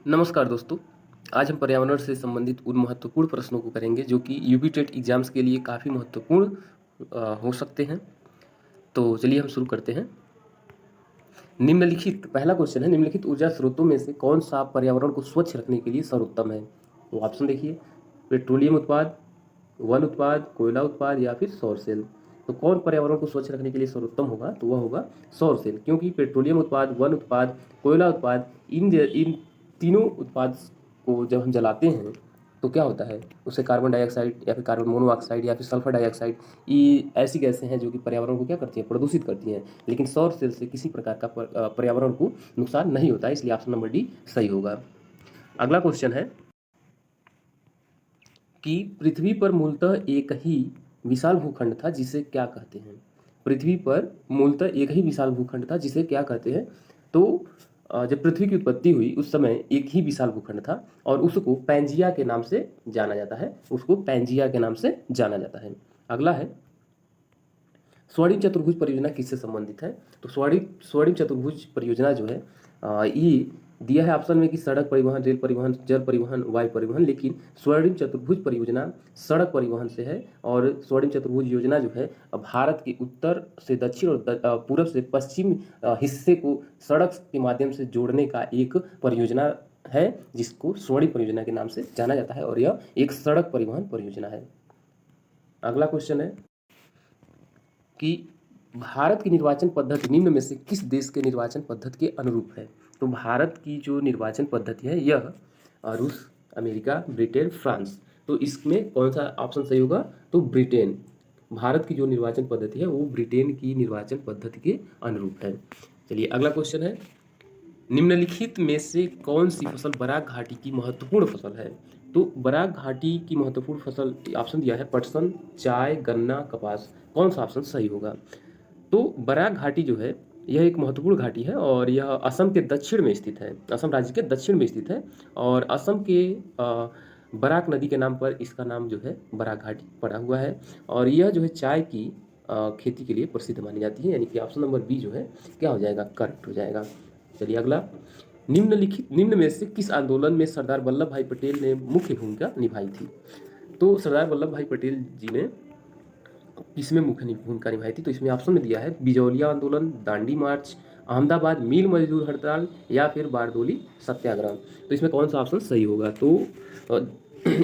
नमस्कार दोस्तों। आज हम पर्यावरण से संबंधित उन महत्वपूर्ण प्रश्नों को करेंगे जो कि यूपी टेट एग्जाम्स के लिए काफ़ी महत्वपूर्ण हो सकते हैं। तो चलिए हम शुरू करते हैं। निम्नलिखित पहला क्वेश्चन है, निम्नलिखित ऊर्जा स्रोतों में से कौन सा पर्यावरण को स्वच्छ रखने के लिए सर्वोत्तम है? तो ऑप्शन देखिए, पेट्रोलियम उत्पाद, वन उत्पाद, कोयला उत्पाद या फिर सौर सेल। तो कौन पर्यावरण को स्वच्छ रखने के लिए सर्वोत्तम होगा? तो वह होगा सौर सेल, क्योंकि पेट्रोलियम उत्पाद, वन उत्पाद, कोयला उत्पाद, इन तीनों उत्पाद को जब हम जलाते हैं तो क्या होता है, उससे कार्बन डाइऑक्साइड या फिर कार्बन मोनोऑक्साइड या फिर सल्फर डाइऑक्साइड, ये ऐसी गैसें हैं जो कि पर्यावरण को क्या करती हैं, प्रदूषित करती हैं। लेकिन सौर सेल से किसी प्रकार का पर्यावरण को नुकसान नहीं होता है, इसलिए ऑप्शन नंबर डी सही होगा। अगला क्वेश्चन है कि पृथ्वी पर मूलतः एक ही विशाल भूखंड था जिसे क्या कहते हैं? पृथ्वी पर मूलतः एक ही विशाल भूखंड था जिसे क्या कहते हैं? तो जब पृथ्वी की उत्पत्ति हुई उस समय एक ही विशाल भूखंड था और उसको पैंजिया के नाम से जाना जाता है, उसको पैंजिया के नाम से जाना जाता है। अगला है, स्वर्णिम चतुर्भुज परियोजना किससे संबंधित है? तो स्वर्णिम चतुर्भुज परियोजना जो है, ये दिया है ऑप्शन में कि सड़क परिवहन, रेल परिवहन, जल परिवहन, वायु परिवहन, लेकिन स्वर्णिम चतुर्भुज परियोजना सड़क परिवहन से है। और स्वर्णिम चतुर्भुज योजना जो है भारत के उत्तर से दक्षिण और पूरब से पश्चिम हिस्से को सड़क के माध्यम से जोड़ने का एक परियोजना है, जिसको स्वर्णिम परियोजना के नाम से जाना जाता है, और यह एक सड़क परिवहन परियोजना है। अगला क्वेश्चन है कि भारत की निर्वाचन पद्धति निम्न में से किस देश के निर्वाचन पद्धति के अनुरूप है? तो भारत की जो निर्वाचन पद्धति है यह रूस, अमेरिका, ब्रिटेन, फ्रांस। तो इसमें कौन सा ऑप्शन सही होगा? तो ब्रिटेन। भारत की जो निर्वाचन पद्धति है वो ब्रिटेन की निर्वाचन पद्धति के अनुरूप है। चलिए अगला क्वेश्चन है, निम्नलिखित में से कौन सी फसल बराक घाटी की महत्वपूर्ण फसल है? तो बराक घाटी की महत्वपूर्ण फसल ऑप्शन दिया है पटसन, चाय, गन्ना, कपास। कौन सा ऑप्शन सही होगा? तो बराक घाटी जो है यह एक महत्वपूर्ण घाटी है और यह असम के दक्षिण में स्थित है, असम राज्य के दक्षिण में स्थित है। और असम के बराक नदी के नाम पर इसका नाम जो है बराक घाटी पड़ा हुआ है। और यह जो है चाय की खेती के लिए प्रसिद्ध मानी जाती है, यानी कि ऑप्शन नंबर बी जो है क्या हो जाएगा, करेक्ट हो जाएगा। चलिए अगला, निम्न में से किस आंदोलन में सरदार वल्लभ भाई पटेल ने मुख्य भूमिका निभाई थी? तो सरदार वल्लभ भाई पटेल जी ने किसमें मुख्य भूमिका निभाई थी? तो इसमें ऑप्शन में दिया है बिजौलिया आंदोलन, दांडी मार्च, अहमदाबाद मिल मजदूर हड़ताल या फिर बारदोली सत्याग्रह। तो इसमें कौन सा ऑप्शन सही होगा? तो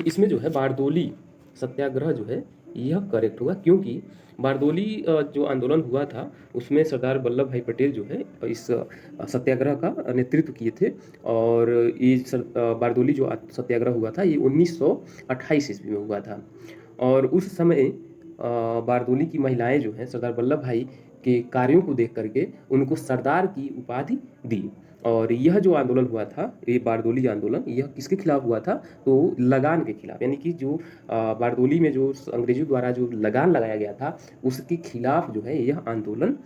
इसमें जो है बारदोली सत्याग्रह जो है यह करेक्ट होगा, क्योंकि बारदोली जो आंदोलन हुआ था उसमें सरदार वल्लभ भाई पटेल जो है इस सत्याग्रह का नेतृत्व किए थे। और ये बारदोली जो सत्याग्रह हुआ था ये 1928 ईस्वी में हुआ था। और उस समय बारदोली की महिलाएं जो हैं सरदार वल्लभ भाई के कार्यों को देख करके उनको सरदार की उपाधि दी। और यह जो आंदोलन हुआ था, ये बारदोली आंदोलन, यह किसके खिलाफ हुआ था? तो लगान के खिलाफ, यानी कि जो बारदोली में जो अंग्रेजों द्वारा जो लगान लगाया गया था उसके खिलाफ जो है यह आंदोलन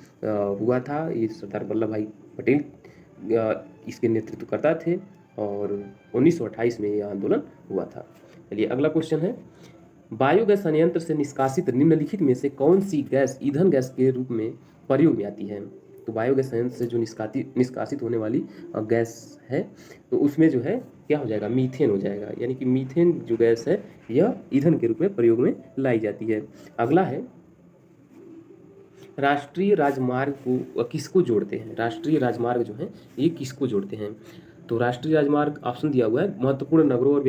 हुआ था। ये सरदार वल्लभ भाई पटेल इसके नेतृत्वकर्ता थे और 1928 में यह आंदोलन हुआ था। चलिए अगला क्वेश्चन है, बायोगैस संयंत्र से निष्कासित निम्नलिखित में से कौन सी गैस ईंधन गैस के रूप में प्रयोग में आती है? तो बायोगैस संयंत्र से जो निष्कासित होने वाली गैस है, तो उसमें जो है क्या हो जाएगा, मीथेन हो जाएगा। यानी कि मीथेन जो गैस है यह ईंधन के रूप में प्रयोग में लाई जाती है। अगला है, राष्ट्रीय राजमार्ग को किसको जोड़ते हैं? राष्ट्रीय राजमार्ग जो है ये किसको जोड़ते हैं? तो राष्ट्रीय राजमार्ग ऑप्शन दिया हुआ है महत्वपूर्ण नगरों और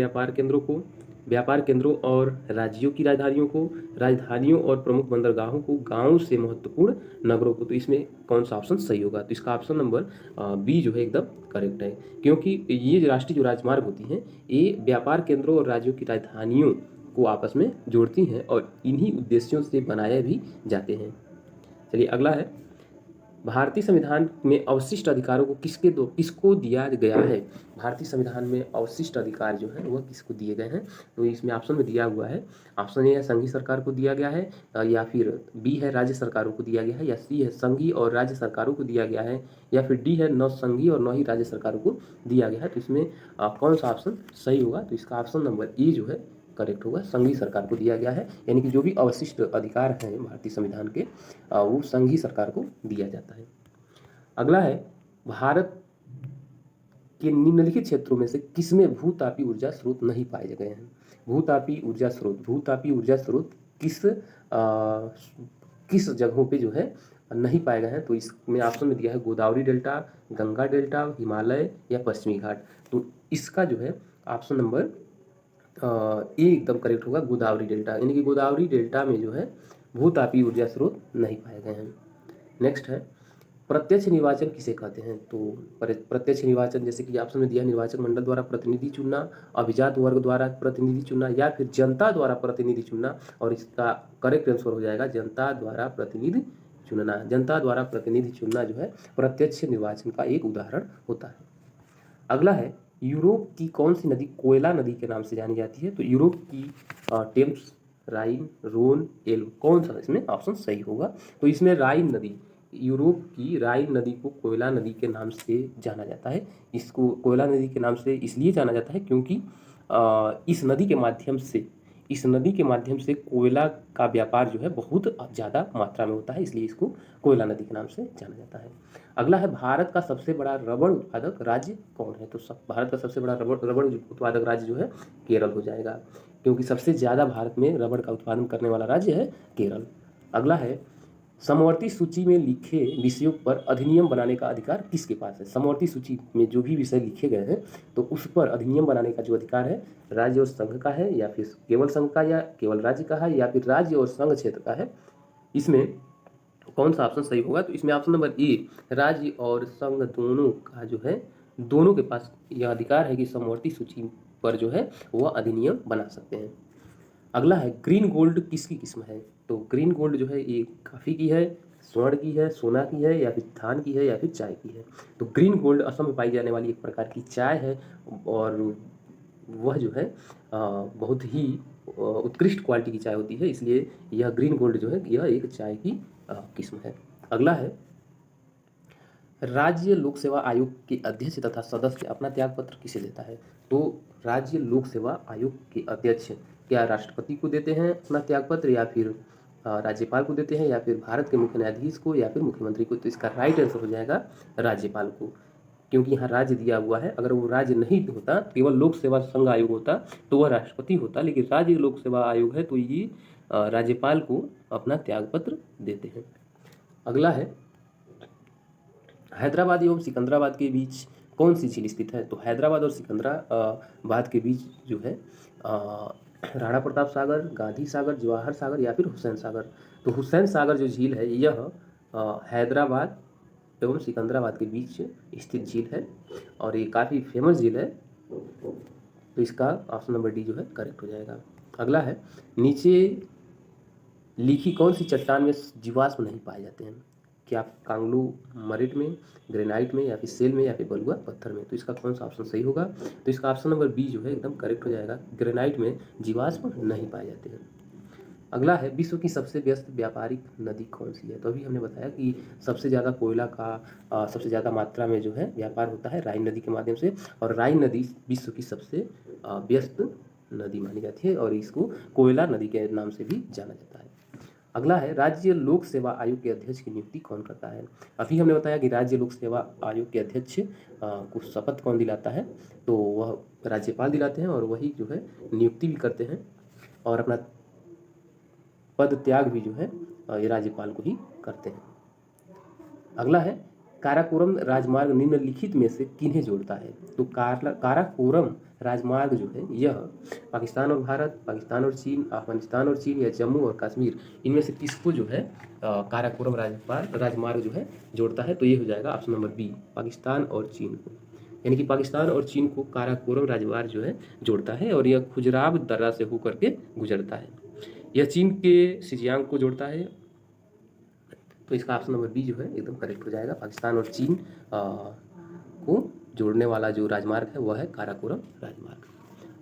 व्यापार केंद्रों और राज्यों की राजधानियों और प्रमुख बंदरगाहों को, गांवों से महत्वपूर्ण नगरों को। तो इसमें कौन सा ऑप्शन सही होगा? तो इसका ऑप्शन नंबर बी जो है एकदम करेक्ट है, क्योंकि ये राष्ट्रीय जो राजमार्ग होती हैं ये व्यापार केंद्रों और राज्यों की राजधानियों को आपस में जोड़ती हैं और इन्हीं उद्देश्यों से बनाए भी जाते हैं। चलिए अगला है, भारतीय संविधान में अवशिष्ट अधिकारों को किसको दिया गया है? भारतीय संविधान में अवशिष्ट अधिकार जो है वह किसको दिए गए हैं? तो इसमें ऑप्शन में दिया हुआ है, ऑप्शन ए है संघीय सरकार को दिया गया है, या फिर बी है राज्य सरकारों को दिया गया है, या सी है संघीय और राज्य सरकारों को दिया गया है, या फिर डी है न संघीय और न ही राज्य सरकारों को दिया गया है। तो इसमें कौन सा ऑप्शन सही होगा? तो इसका ऑप्शन नंबर ए जो है करेक्ट होगा, संघीय सरकार को दिया गया है। यानी कि जो भी अवशिष्ट अधिकार हैं भारतीय संविधान के वो संघीय सरकार को दिया जाता है। अगला है, भारत कि निम्नलिखित क्षेत्रों में से किसमें भूतापी ऊर्जा स्रोत नहीं पाए गए हैं। भूतापी ऊर्जा स्रोत किस जगहों पे जो है नहीं पाए गए हैं। तो इसमें ऑप्शन में दिया है गोदावरी डेल्टा, गंगा डेल्टा, हिमालय या पश्चिमी घाट। तो इसका जो है ऑप्शन नंबर ए एकदम करेक्ट होगा, गोदावरी डेल्टा। यानी कि गोदावरी डेल्टा में जो है भूतापी ऊर्जा स्रोत नहीं पाए गए हैं। नेक्स्ट है प्रत्यक्ष निर्वाचन किसे कहते हैं। तो प्रत्यक्ष निर्वाचन जैसे कि ऑप्शन में दिया निर्वाचन मंडल द्वारा प्रतिनिधि चुनना, अभिजात वर्ग द्वारा प्रतिनिधि चुनना या फिर जनता द्वारा प्रतिनिधि चुनना। और इसका करेक्ट आंसर हो जाएगा जनता द्वारा प्रतिनिधि चुनना। जनता द्वारा प्रतिनिधि चुनना जो है प्रत्यक्ष निर्वाचन का एक उदाहरण होता है। अगला है यूरोप की कौन सी नदी कोयला नदी के नाम से जानी जाती है। तो यूरोप की टेम्स, राइन, रोन, एल्ब, कौन सा इसमें ऑप्शन सही होगा। तो इसमें राइन नदी, यूरोप की राइन नदी को कोयला नदी के नाम से जाना जाता है। इसको कोयला नदी के नाम से इसलिए जाना जाता है क्योंकि इस नदी के माध्यम से कोयला का व्यापार जो है बहुत ज़्यादा मात्रा में होता है, इसलिए इसको कोयला नदी के नाम से जाना जाता है। अगला है भारत का सबसे बड़ा रबड़ उत्पादक राज्य कौन है। तो भारत का सबसे बड़ा रबड़ उत्पादक राज्य जो है केरल हो जाएगा, क्योंकि सबसे ज़्यादा भारत में रबड़ का उत्पादन करने वाला राज्य है केरल। अगला है समवर्ती सूची में लिखे विषयों पर अधिनियम बनाने का अधिकार किसके पास है। समवर्ती सूची में जो भी विषय लिखे गए हैं तो उस पर अधिनियम बनाने का जो अधिकार है राज्य और संघ का है, या फिर केवल संघ का, या केवल राज्य का है, या फिर राज्य और संघ क्षेत्र का है। इसमें कौन सा ऑप्शन सही होगा। तो इसमें ऑप्शन नंबर ए राज्य और संघ दोनों का जो है, दोनों के पास यह अधिकार है कि समवर्ती सूची पर जो है वह अधिनियम बना सकते हैं। अगला है ग्रीन गोल्ड किसकी किस्म है। तो ग्रीन गोल्ड जो है ये काफ़ी की है, स्वर्ण की है, सोना की है, या फिर धान की है, या फिर चाय की है। तो ग्रीन गोल्ड असम में पाई जाने वाली एक प्रकार की चाय है, और वह जो है बहुत ही उत्कृष्ट क्वालिटी की चाय होती है, इसलिए यह ग्रीन गोल्ड जो है यह एक चाय की किस्म है। अगला है राज्य लोक सेवा आयोग के अध्यक्ष तथा सदस्य अपना त्यागपत्र किसे देता है। तो राज्य लोक सेवा आयोग के अध्यक्ष क्या राष्ट्रपति को देते हैं अपना त्यागपत्र, या फिर राज्यपाल को देते हैं, या फिर भारत के मुख्य न्यायाधीश को, या फिर मुख्यमंत्री को। तो इसका राइट आंसर हो जाएगा राज्यपाल को, क्योंकि यहाँ राज्य दिया हुआ है। अगर वो राज्य नहीं होता, केवल लोक सेवा संघ आयोग होता तो वह राष्ट्रपति होता, लेकिन राज्य लोक सेवा आयोग है तो ये राज्यपाल को अपना त्यागपत्र देते हैं। अगला है हैदराबाद एवं सिकंदराबाद के बीच कौन सी झील स्थित है। तो हैदराबाद और सिकंदराबाद के बीच जो है राणा प्रताप सागर, गांधी सागर, जवाहर सागर, या फिर हुसैन सागर। तो हुसैन सागर जो झील है यह हैदराबाद एवं सिकंदराबाद के बीच स्थित झील है, और ये काफ़ी फेमस झील है। तो इसका ऑप्शन नंबर डी जो है करेक्ट हो जाएगा। अगला है नीचे लिखी कौन सी चट्टान में जीवाश्म नहीं पाए जाते हैं। क्या कांगलोमरेट में, ग्रेनाइट में, या फिर सेल में, या फिर बलुआ पत्थर में। तो इसका कौन सा ऑप्शन सही होगा। तो इसका ऑप्शन नंबर बी जो है एकदम करेक्ट हो जाएगा, ग्रेनाइट में जीवाश्म नहीं पाए जाते हैं। अगला है विश्व की सबसे व्यस्त व्यापारिक नदी कौन सी है। तो अभी हमने बताया कि सबसे ज़्यादा कोयला का सबसे ज़्यादा मात्रा में जो है व्यापार होता है राइन नदी के माध्यम से, और राइन नदी विश्व की सबसे व्यस्त नदी मानी जाती है, और इसको कोयला नदी के नाम से भी जाना जाता है। अगला है राज्य लोक सेवा आयोग के अध्यक्ष की नियुक्ति कौन करता है। अभी हमने बताया कि राज्य लोक सेवा आयोग के अध्यक्ष को शपथ कौन दिलाता है। तो वह राज्यपाल दिलाते हैं, और वही जो है नियुक्ति भी करते हैं, और अपना पद त्याग भी जो है ये राज्यपाल को ही करते हैं। अगला है काराकोरम राजमार्ग निम्नलिखित में से किन्हें जोड़ता है। तो काराकोरम राजमार्ग जो है यह पाकिस्तान और भारत, पाकिस्तान और चीन, अफगानिस्तान और चीन, या जम्मू और कश्मीर, इनमें से किसको जो है काराकोरम राजमार्ग जो है जोड़ता है। तो ये हो जाएगा ऑप्शन नंबर बी, पाकिस्तान और चीन को। यानी कि पाकिस्तान और चीन को काराकोरम राजमार्ग जो है जोड़ता है, और यह खुजराब दर्रा से होकर के गुजरता है। यह चीन के शिजियांग को जोड़ता है। तो इसका ऑप्शन नंबर बी जो है एकदम करेक्ट हो जाएगा, पाकिस्तान और चीन को जोड़ने वाला जो राजमार्ग है वह है काराकोरम राजमार्ग।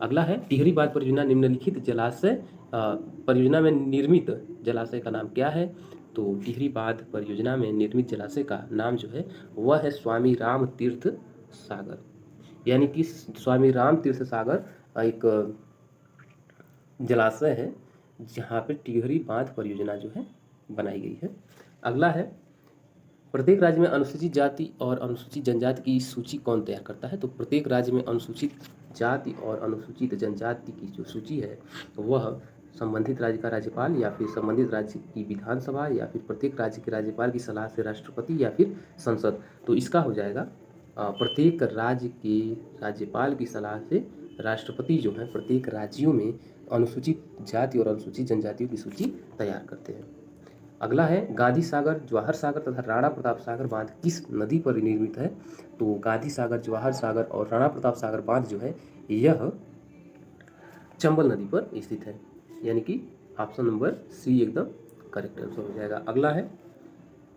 अगला है टिहरी बांध परियोजना निम्नलिखित जलाशय परियोजना में निर्मित जलाशय का नाम क्या है। तो टिहरी बांध परियोजना में निर्मित जलाशय का नाम जो है वह है स्वामी राम तीर्थ सागर। यानी कि स्वामी राम तीर्थ सागर एक जलाशय है जहाँ पे टिहरी बांध परियोजना जो है बनाई गई है। अगला है प्रत्येक राज्य में अनुसूचित जाति और अनुसूचित जनजाति की सूची कौन तैयार करता है? तो प्रत्येक राज्य में अनुसूचित जाति और अनुसूचित जनजाति की जो सूची है वह संबंधित राज्य का राज्यपाल या फिर संबंधित राज्य की विधानसभा या फिर प्रत्येक राज्य के राज्यपाल की सलाह से राष्ट्रपति या फिर संसद। तो इसका हो जाएगा प्रत्येक राज्य के राज्यपाल की सलाह से राष्ट्रपति जो है प्रत्येक राज्यों में अनुसूचित जाति और अनुसूचित जनजातियों की सूची तैयार करते हैं। अगला है गांधी सागर, जवाहर सागर तथा राणा प्रताप सागर बांध किस नदी पर निर्मित है? तो गांधी सागर, जवाहर सागर और राणा प्रताप सागर बांध जो है यह चंबल नदी पर स्थित है, यानी कि ऑप्शन नंबर सी एकदम करेक्ट आंसर हो जाएगा। अगला है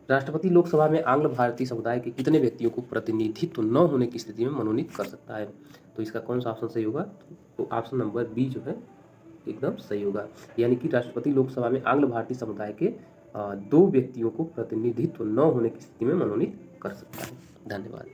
राष्ट्रपति लोकसभा में आंग्ल भारतीय समुदाय के कितने व्यक्तियों को प्रतिनिधित्व न होने की स्थिति में मनोनीत कर सकता है? तो इसका कौन सा ऑप्शन सही होगा? तो ऑप्शन नंबर बी जो है एकदम सही होगा, यानी कि राष्ट्रपति लोकसभा में आंग्ल भारतीय समुदाय के 2 व्यक्तियों को प्रतिनिधित्व न होने की स्थिति में मनोनीत कर सकता है। धन्यवाद।